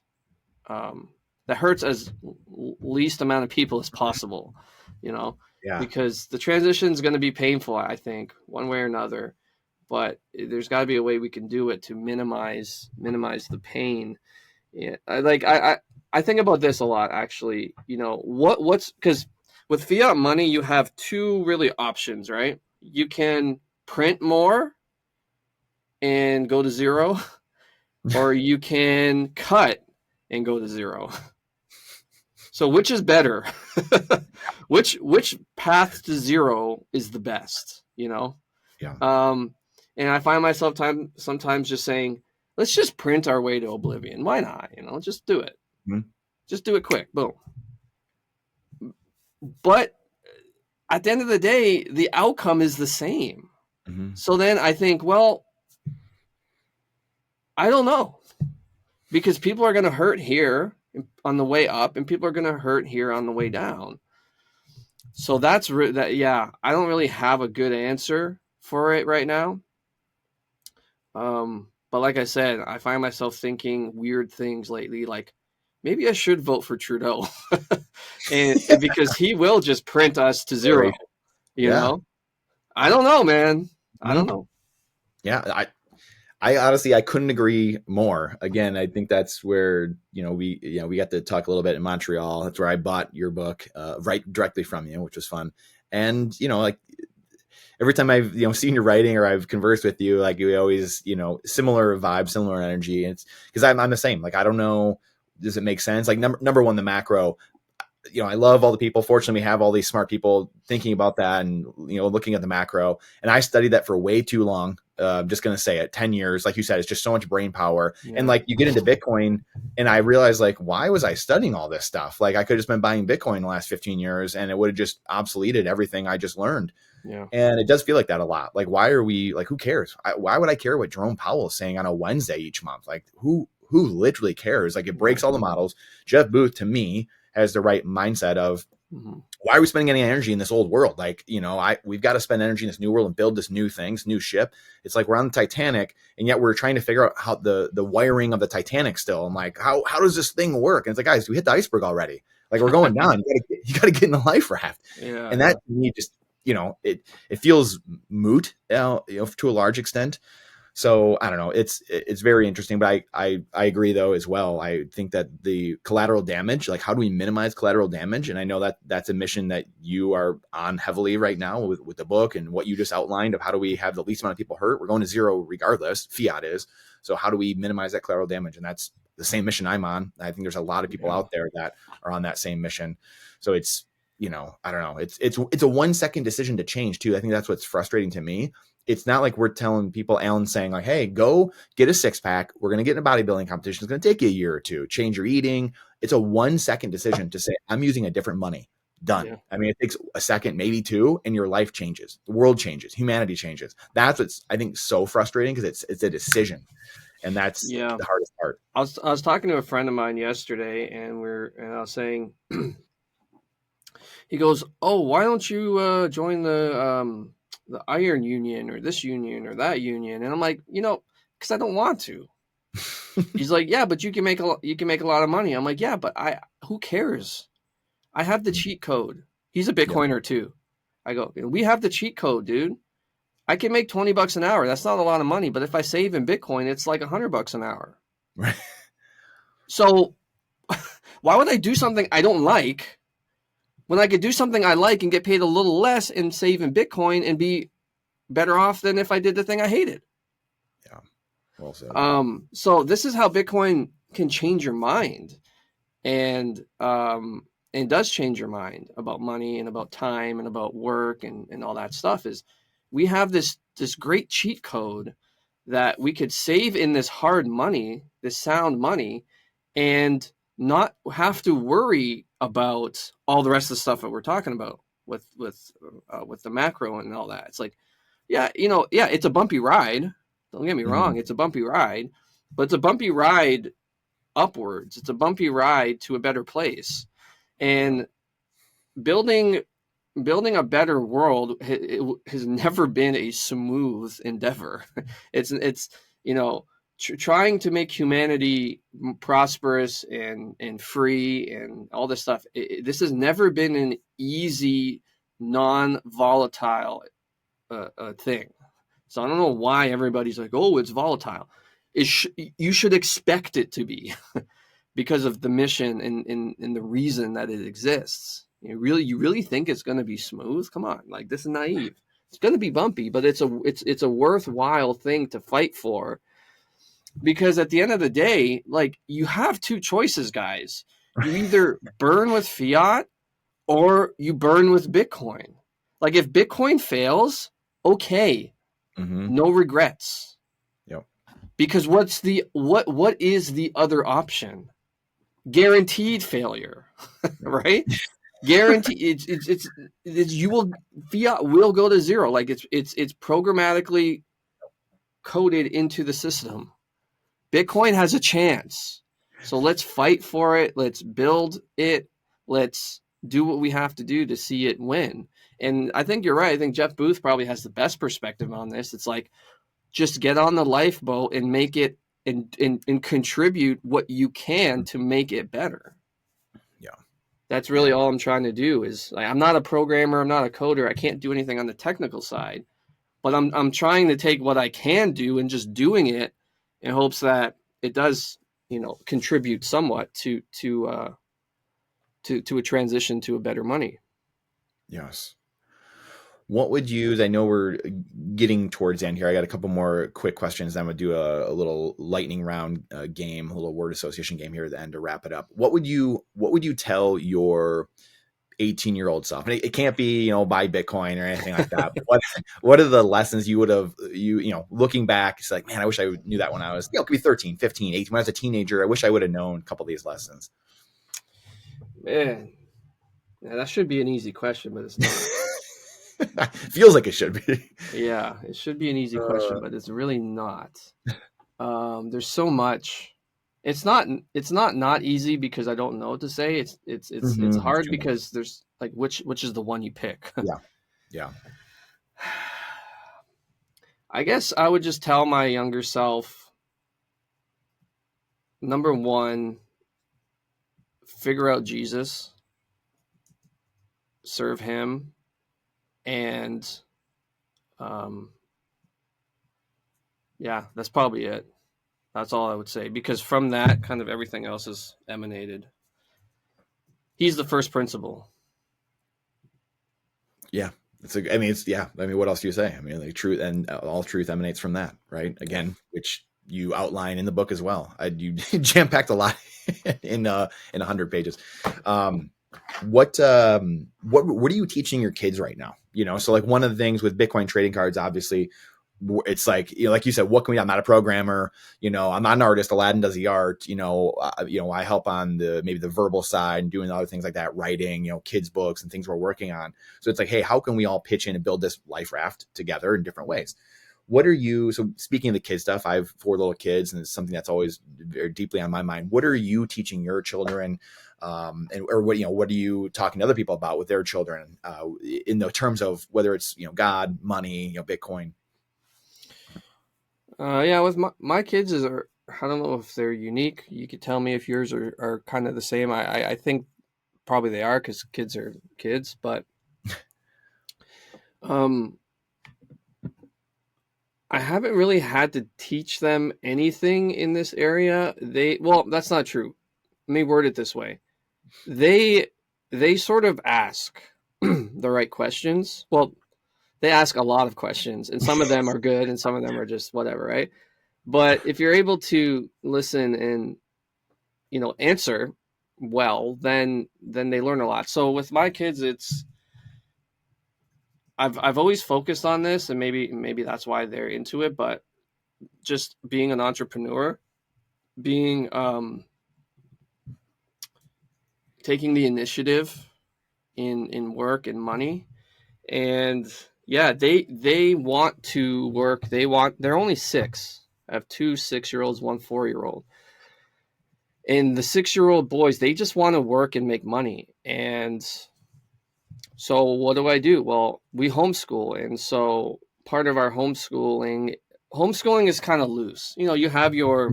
that hurts as least amount of people as possible, you know,
Yeah.
because the transition is going to be painful, I think, one way or another. But there's got to be a way we can do it to minimize the pain. Yeah, I think about this a lot, actually. You know, what's because with fiat money you have two really options, right? You can print more and go to zero, or you can cut and go to zero. So which is better? which path to zero is the best? You know.
Yeah.
And I find myself sometimes just saying, let's just print our way to oblivion. Why not? You know, just do it.
Mhm.
Just do it quick. Boom. But at the end of the day, the outcome is the same.
Mhm.
So then I think, well, I don't know, because people are going to hurt here on the way up, and people are going to hurt here on the way down. So that's that. Yeah, I don't really have a good answer for it right now. But like I said, I find myself thinking weird things lately, like maybe I should vote for Trudeau, and because he will just print us to zero. You
Yeah.
know, I don't know, man. I don't
Mhm.
know.
Yeah, I honestly I couldn't agree more. Again, I think that's where we got to talk a little bit in Montreal. That's where I bought your book right directly from you, which was fun. And like every time I've seen your writing or I've conversed with you, like you always similar vibe, similar energy. And it's because I'm the same. Like I don't know, does it make sense? Like number one, the macro. I love all the people. Fortunately, we have all these smart people thinking about that and, looking at the macro. And I studied that for way too long. I'm just going to say it, 10 years. Like you said, it's just so much brain power.
Yeah.
And like you get into Bitcoin and I realized like, why was I studying all this stuff? Like I could have just been buying Bitcoin the last 15 years and it would have just obsoleted everything I just learned.
Yeah.
And it does feel like that a lot. Like, why are we like, who cares? Why would I care what Jerome Powell is saying on a Wednesday each month? Like who literally cares? Like it breaks all the models. Jeff Booth to me has the right mindset of why are we spending any energy in this old world? Like, we've got to spend energy in this new world and build this new thing, this new ship. It's like we're on the Titanic and yet we're trying to figure out how the wiring of the Titanic still. I'm like, how does this thing work? And it's like, guys, we hit the iceberg already. Like we're going down. You got to get in the life raft.
Yeah.
And that to me just, it feels moot, to a large extent. So I don't know. It's very interesting, but I agree though as well. I think that the collateral damage, like how do we minimize collateral damage? And I know that that's a mission that you are on heavily right now with the book and what you just outlined of how do we have the least amount of people hurt? We're going to zero regardless. Fiat is. So how do we minimize that collateral damage? And that's the same mission I'm on. I think there's a lot of people out there that are on that same mission. So it's, I don't know. It's a 1 second decision to change too. I think that's what's frustrating to me. It's not like we're telling people, Alin saying like, hey, go get a 6-pack. We're going to get in a bodybuilding competition. It's going to take you a year or two. Change your eating. It's a 1 second decision to say, I'm using a different money. Done. Yeah. I mean, it takes a second, maybe two, and your life changes. The world changes. Humanity changes. That's what's, I think, so frustrating because it's a decision. And that's the hardest part.
I was talking to a friend of mine yesterday and I was saying, he goes, oh, why don't you join the Iron Union or this union or that union? And I'm like, because I don't want to. He's like, yeah, but you can make a lot of money. I'm like, yeah, but who cares? I have the cheat code. He's a Bitcoiner too. I go, we have the cheat code, dude. I can make $20 an hour. That's not a lot of money, but if I save in Bitcoin, it's like $100 an hour.
Right.
So why would I do something I don't like when I could do something I like and get paid a little less and save in Bitcoin and be better off than if I did the thing I hated?
Yeah. Well said.
So this is how Bitcoin can change your mind and does change your mind about money and about time and about work and all that stuff. Is we have this great cheat code that we could save in this hard money, this sound money, and not have to worry about all the rest of the stuff that we're talking about with the macro and all that. It's like, it's a bumpy ride. Don't get me wrong. It's a bumpy ride, but it's a bumpy ride upwards. It's a bumpy ride to a better place. And building a better world has never been a smooth endeavor. It's trying to make humanity prosperous and free and all this stuff. This has never been an easy, non-volatile thing. So I don't know why everybody's like, oh, it's volatile. You should expect it to be because of the mission and the reason that it exists. You really think it's going to be smooth? Come on, like, this is naive. It's going to be bumpy, but it's a worthwhile thing to fight for, because at the end of the day, like, you have two choices, guys. You either burn with fiat or you burn with Bitcoin. Like, if Bitcoin fails, okay, no regrets.
Yep.
Because what is the other option? Guaranteed failure, right? Guaranteed. Fiat will go to zero. Like, it's programmatically coded into the system. Bitcoin has a chance. So let's fight for it. Let's build it. Let's do what we have to do to see it win. And I think you're right. I think Jeff Booth probably has the best perspective on this. It's like, just get on the lifeboat and make it and contribute what you can to make it better.
Yeah.
That's really all I'm trying to do. Is, like, I'm not a programmer. I'm not a coder. I can't do anything on the technical side, but I'm trying to take what I can do and just doing it in hopes that it does, contribute somewhat to a transition to a better money.
Yes. What would you, I know we're getting towards the end here. I got a couple more quick questions. Then I'm going to do a little lightning round game, a little word association game here at the end to wrap it up. What would you tell your 18-year-old self? And it can't be, buy Bitcoin or anything like that. But what are the lessons you would have, looking back, it's like, man, I wish I knew that when I was, it could be 13, 15, 18, when I was a teenager. I wish I would have known a couple of these lessons.
Man, yeah, that should be an easy question, but it's not.
Feels like it should be.
Yeah, it should be an easy question, but it's really not. There's so much. It's not easy because I don't know what to say. It's hard because there's, like, which is the one you pick.
Yeah.
I guess I would just tell my younger self, number one, figure out Jesus, serve him, and yeah, that's probably it. That's all I would say, because from that, kind of everything else is emanated. He's the first principle.
Yeah. What else do you say? I mean, like, truth, and all truth emanates from that, right? Again, which you outline in the book as well. You jam-packed a lot in 100 pages. What are you teaching your kids right now? So, like, one of the things with Bitcoin trading cards, obviously, it's like, like you said, what can we do? I'm not a programmer, I'm not an artist. Aladdin does the art, I help on maybe the verbal side and doing other things like that, writing, kids books and things we're working on. So it's like, hey, how can we all pitch in and build this life raft together in different ways? So speaking of the kid stuff, I have 4 little kids, and it's something that's always very deeply on my mind. What are you teaching your children? Or what are you talking to other people about with their children, in the terms of whether it's, God, money, Bitcoin?
Yeah, with my kids I don't know if they're unique. You could tell me if yours are kind of the same. I think probably they are, because kids are kids, but I haven't really had to teach them anything in this area. That's not true. Let me word it this way. They sort of ask the right questions. Well, they ask a lot of questions, and some of them are good and some of them are just whatever, right? But if you're able to listen and, answer well, then they learn a lot. So with my kids, I've always focused on this, and maybe that's why they're into it, but just being an entrepreneur, being taking the initiative in work and money. And yeah, they want to work. They're only 6. I have 2 6-year-olds, 1 4-year-old. And the 6-year-old boys, they just want to work and make money. And so what do I do? Well, we homeschool. And so part of our homeschooling homeschooling is kind of loose. You have your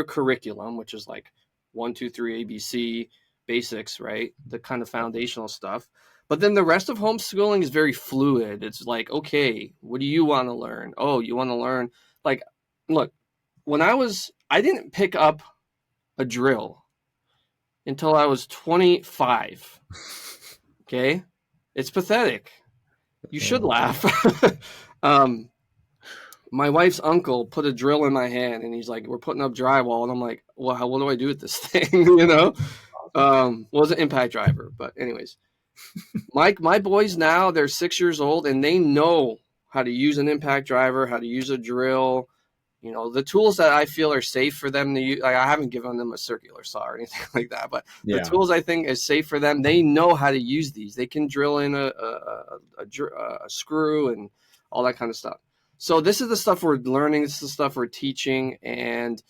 curriculum, which is like 1, 2, 3 ABC basics, right? The kind of foundational stuff. But then the rest of homeschooling is very fluid. It's like, okay, what do you want to learn? Oh, you want to learn, like, look, I didn't pick up a drill until I was 25. Okay. It's pathetic. You should laugh. My wife's uncle put a drill in my hand and he's like, we're putting up drywall. And I'm like, well, what do I do with this thing? Was an impact driver, but anyways, my boys now, they're 6 years old and they know how to use an impact driver, how to use a drill, the tools that I feel are safe for them to use. Like, I haven't given them a circular saw or anything like that, but the tools I think is safe for them. They know how to use these. They can drill in a screw and all that kind of stuff. So this is the stuff we're learning. This is the stuff we're teaching. And,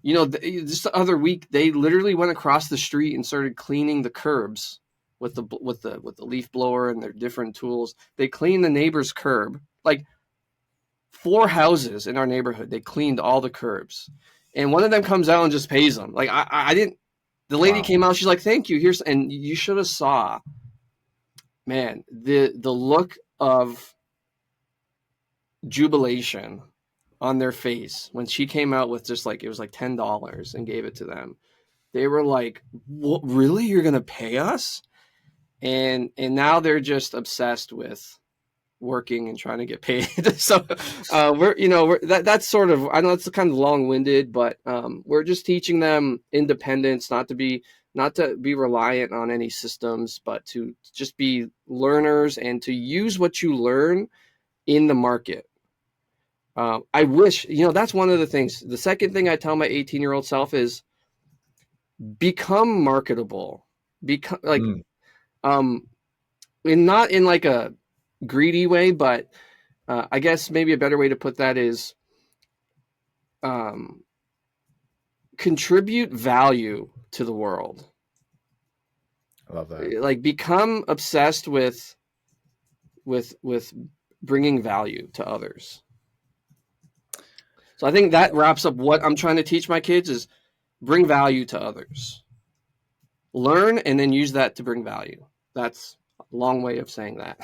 just the other week, they literally went across the street and started cleaning the curbs with the leaf blower and their different tools. They cleaned the neighbor's curb, like 4 houses in our neighborhood. They cleaned all the curbs, and one of them comes out and just pays them. Like, I didn't. The lady came out. She's like, "Thank you." And you should have saw, man, the look of jubilation on their face when she came out with just like, it was like $10 and gave it to them. They were like, "What? Really? You're gonna pay us?" And now they're just obsessed with working and trying to get paid. So that's sort of, I know it's kind of long-winded, but we're just teaching them independence, not to be reliant on any systems, but to just be learners and to use what you learn in the market. I wish, that's one of the things. The second thing I tell my 18-year-old self is become marketable. Become like, and not in like a greedy way, but I guess maybe a better way to put that is contribute value to the world.
I love that.
Like, become obsessed with bringing value to others. So I think that wraps up what I'm trying to teach my kids is bring value to others. Learn and then use that to bring value. That's a long way of saying that.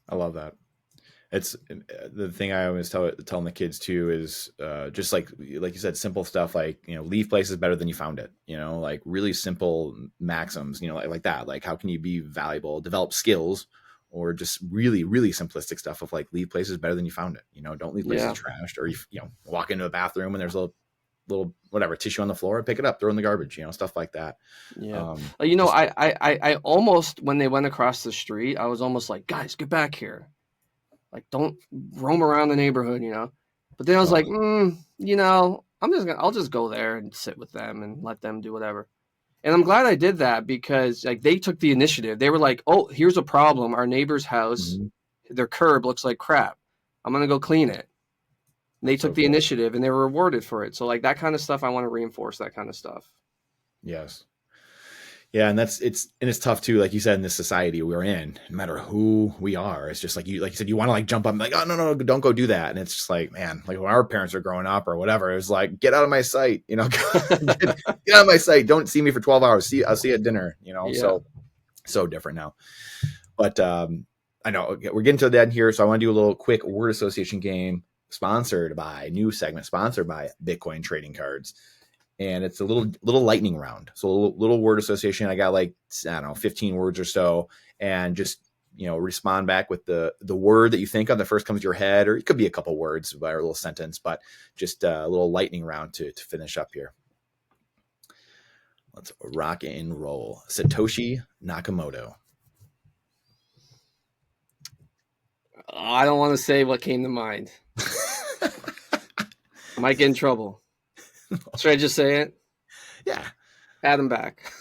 I love that. It's the thing I always telling the kids too is just like you said, simple stuff like, leave places better than you found it, like really simple maxims, like that. Like, how can you be valuable, develop skills, or just really, really simplistic stuff of like, leave places better than you found it. Don't leave places trashed, or walk into a bathroom and there's a little whatever tissue on the floor, pick it up, throw it in the garbage, stuff like that.
Yeah. I almost, when they went across the street, I was almost like, guys, get back here. Like, don't roam around the neighborhood, But then I was like, I'll just go there and sit with them and let them do whatever. And I'm glad I did that because like they took the initiative. They were like, oh, here's a problem. Our neighbor's house, their curb looks like crap. I'm going to go clean it. And they took the initiative and they were rewarded for it. So like that kind of stuff, I want to reinforce that kind of stuff.
Yes. Yeah. And it's tough too. Like you said, in this society we're in, no matter who we are, it's just like you said, you want to like jump up and like, oh, no, don't go do that. And it's just like, man, like when our parents are growing up or whatever, it was like, get out of my sight, get out of my sight. Don't see me for 12 hours. I'll see you at dinner, so different now. But I know we're getting to the end here. So I want to do a little quick word association game sponsored by Bitcoin trading cards. And it's a little lightning round. So a little word association. I got like, I don't know, 15 words or so, and just, respond back with the word that you think of that first comes to your head, or it could be a couple words or a little sentence, but just a little lightning round to finish up here. Let's rock and roll. Satoshi Nakamoto.
I don't want to say what came to mind. I might get in trouble. Should I just say it?
Yeah.
Add him back.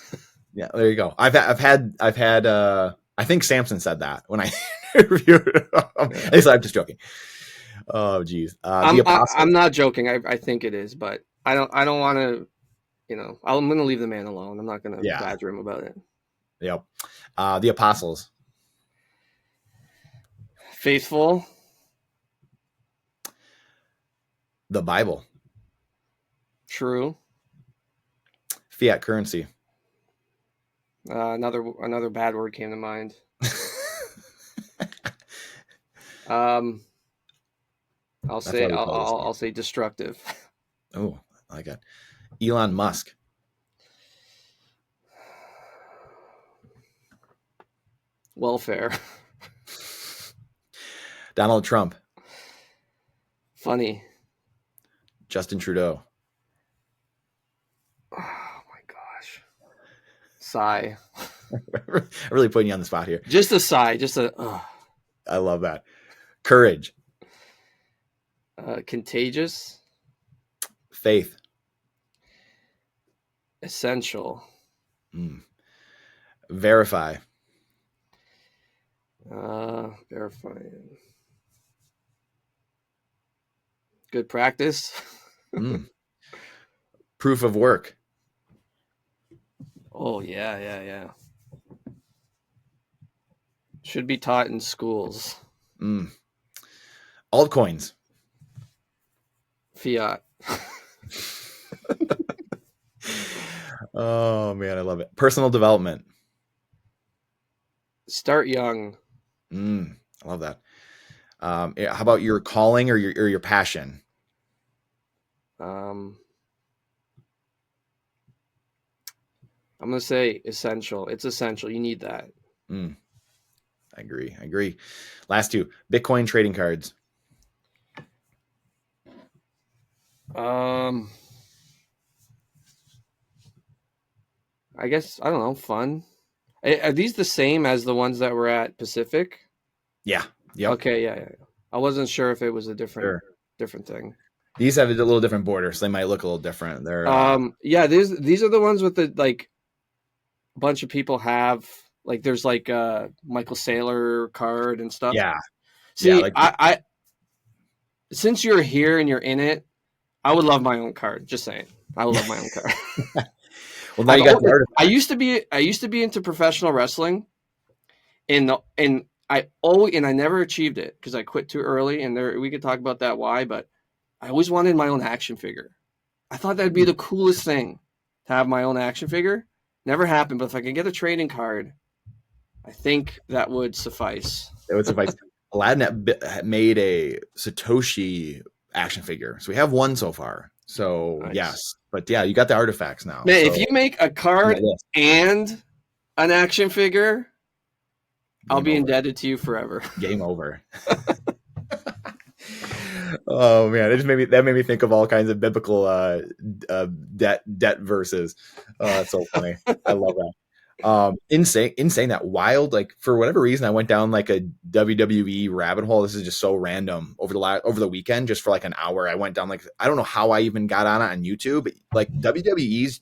Yeah, there you go. I've had I think Samson said that when I interviewed him. I'm just joking. Oh geez.
I'm not joking. I think it is, but I don't want to, I'm going to leave the man alone. I'm not going to badger him about it.
Yep. The apostles.
Faithful,
The Bible.
True.
Fiat currency.
Another bad word came to mind. I'll
That's
say
why we call this.
I'll say destructive.
Oh, I like that. Elon Musk.
Welfare.
Donald Trump.
Funny.
Justin Trudeau.
Oh my gosh. Sigh.
I'm really putting you on the spot here.
Just a sigh. Just a.
I love that. Courage.
Contagious.
Faith.
Essential.
Verify.
Verifying. Good practice.
Proof of work.
Oh, yeah. Should be taught in schools.
Altcoins.
Fiat.
Oh, man, I love it. Personal development.
Start young.
I love that. How about your calling or your passion?
I'm going to say essential. It's essential. You need that.
I agree. Last two. Bitcoin trading cards.
I guess, I don't know, fun. Are these the same as the ones that were at Pacific?
Yeah. Yep.
Okay, yeah. I wasn't sure if it was a different thing.
These have a little different border, so they might look a little different. They're
yeah, these are the ones with the like a bunch of people have, like there's like a Michael Saylor card and stuff.
Yeah.
See,
yeah, like,
I since you're here and you're in it, I would love my own card. Just saying. I would love my own card.
well, now you got the
I used to be into professional wrestling, and I never achieved it because I quit too early. And we could talk about that why, but I always wanted my own action figure. I thought that'd be the coolest thing to have my own action figure. Never happened, but if I could get a trading card, I think that would suffice.
It would suffice. Aladdin made a Satoshi action figure, so we have one so far. So nice. Yes, but yeah, you got the artifacts now.
Man, if you make a card and an action figure, I'll be indebted to you forever.
Game over. Oh man, it just made me think of all kinds of biblical debt verses. Oh, that's so funny. I love that. Insane that wild, like for whatever reason I went down like a WWE rabbit hole. This is just so random over the weekend, just for like an hour. I went down, like, I don't know how I even got on it on YouTube. Like WWE's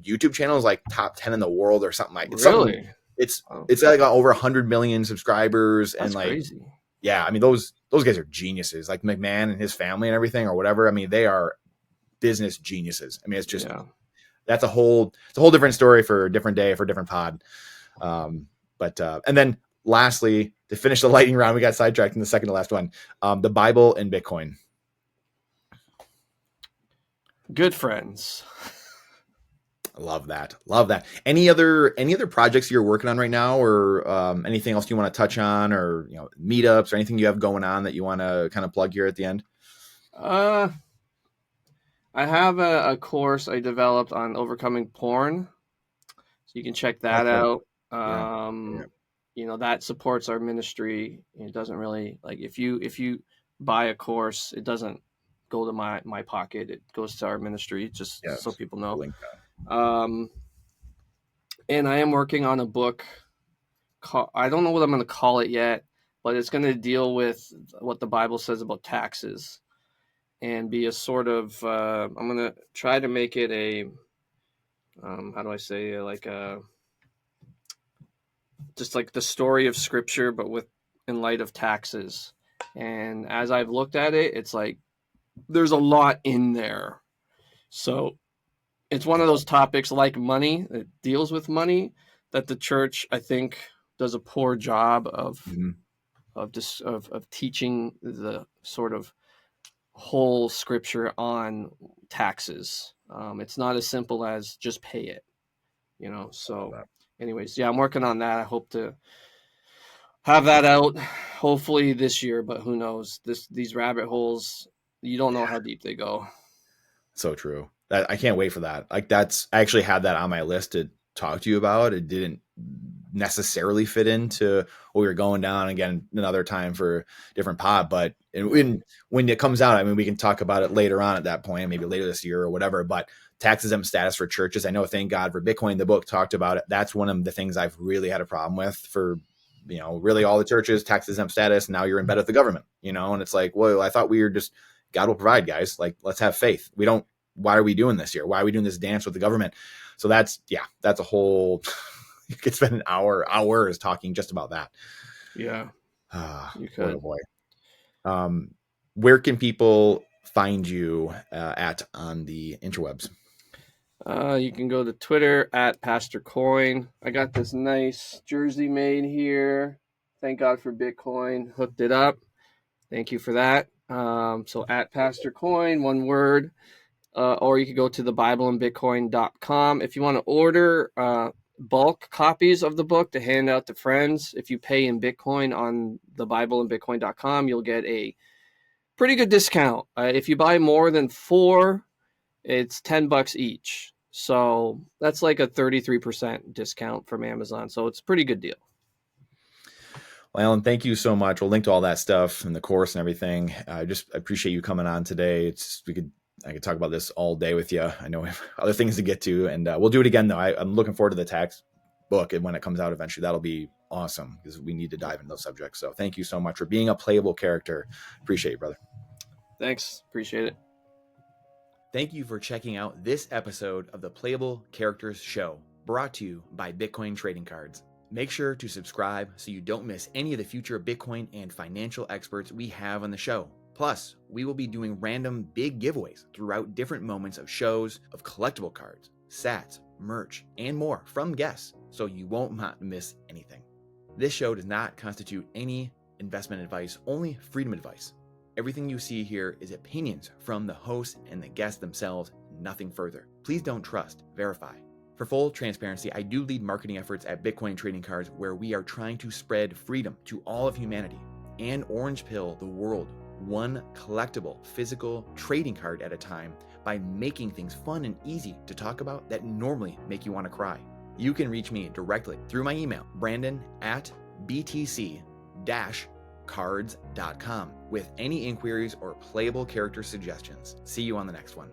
YouTube channel is like top 10 in the world or something like that.
Really?
It's like over 100 million subscribers. That's and like crazy. Yeah, I mean those guys are geniuses, like McMahon and his family and everything or whatever. I mean, they are business geniuses. I mean, it's just that's a whole different story for a different day, for a different pod. But and then lastly, to finish the lightning round, we got sidetracked in the second to last one. The Bible and Bitcoin.
Good friends.
Love that. Any other projects you're working on right now, or anything else you want to touch on, or meetups or anything you have going on that you want to kind of plug here at the end?
I have a course I developed on overcoming porn, so you can check that out. That supports our ministry. It doesn't really, like, if you buy a course, it doesn't go to my pocket. It goes to our ministry, just so people know. And I am working on a book. I don't know what I'm going to call it yet, but it's going to deal with what the Bible says about taxes. And be a sort of, I'm going to try to make it a, how do I say, just like the story of Scripture, but in light of taxes. And as I've looked at it, it's like, there's a lot in there. So it's one of those topics like money, it deals with money, that the church, I think, does a poor job of teaching the sort of whole scripture on taxes. It's not as simple as just pay it, you know. So anyways, yeah, I'm working on that. I hope to have that out hopefully this year, but who knows? These rabbit holes, you don't know how deep they go.
So true. I can't wait for that. Like I actually had that on my list to talk to you about. It didn't necessarily fit into what we were going down. Again, another time for different pod, but when it comes out, I mean, we can talk about it later on at that point, maybe later this year or whatever, but tax exempt status for churches. I know, thank God for Bitcoin, the book talked about it. That's one of the things I've really had a problem with for, you know, really all the churches, tax exempt status. Now you're in bed with the government, you know, and it's like, well, I thought we were just, God will provide, guys. Like, let's have faith. Why are we doing this here? Why are we doing this dance with the government? So that's a whole, you could spend hours talking just about that.
Yeah.
You could. Boy. Where can people find you on the interwebs?
You can go to Twitter at Pastor Coin. I got this nice jersey made here. Thank God for Bitcoin. Hooked it up. Thank you for that. So at Pastor Coin, one word. Or you could go to thebibleandbitcoin.com. If you want to order bulk copies of the book to hand out to friends, if you pay in Bitcoin on thebibleandbitcoin.com, you'll get a pretty good discount. If you buy more than 4, it's $10 each. So that's like a 33% discount from Amazon. So it's a pretty good deal.
Well, Alin, thank you so much. We'll link to all that stuff and the course and everything. I just appreciate you coming on today. I could talk about this all day with you. I know we have other things to get to, and we'll do it again, though. I'm looking forward to the tax book, and when it comes out eventually, that'll be awesome because we need to dive into those subjects. So thank you so much for being a playable character. Appreciate you, brother.
Thanks. Appreciate it.
Thank you for checking out this episode of the Playable Characters Show, brought to you by Bitcoin Trading Cards. Make sure to subscribe so you don't miss any of the future Bitcoin and financial experts we have on the show. Plus, we will be doing random big giveaways throughout different moments of shows of collectible cards, sats, merch, and more from guests, so you won't miss anything. This show does not constitute any investment advice, only freedom advice. Everything you see here is opinions from the hosts and the guests themselves, nothing further. Please don't trust, verify. For full transparency, I do lead marketing efforts at Bitcoin Trading Cards where we are trying to spread freedom to all of humanity and orange pill the world, one collectible physical trading card at a time, by making things fun and easy to talk about that normally make you want to cry. You can reach me directly through my email, brandon@btc-cards.com, with any inquiries or playable character suggestions. See you on the next one.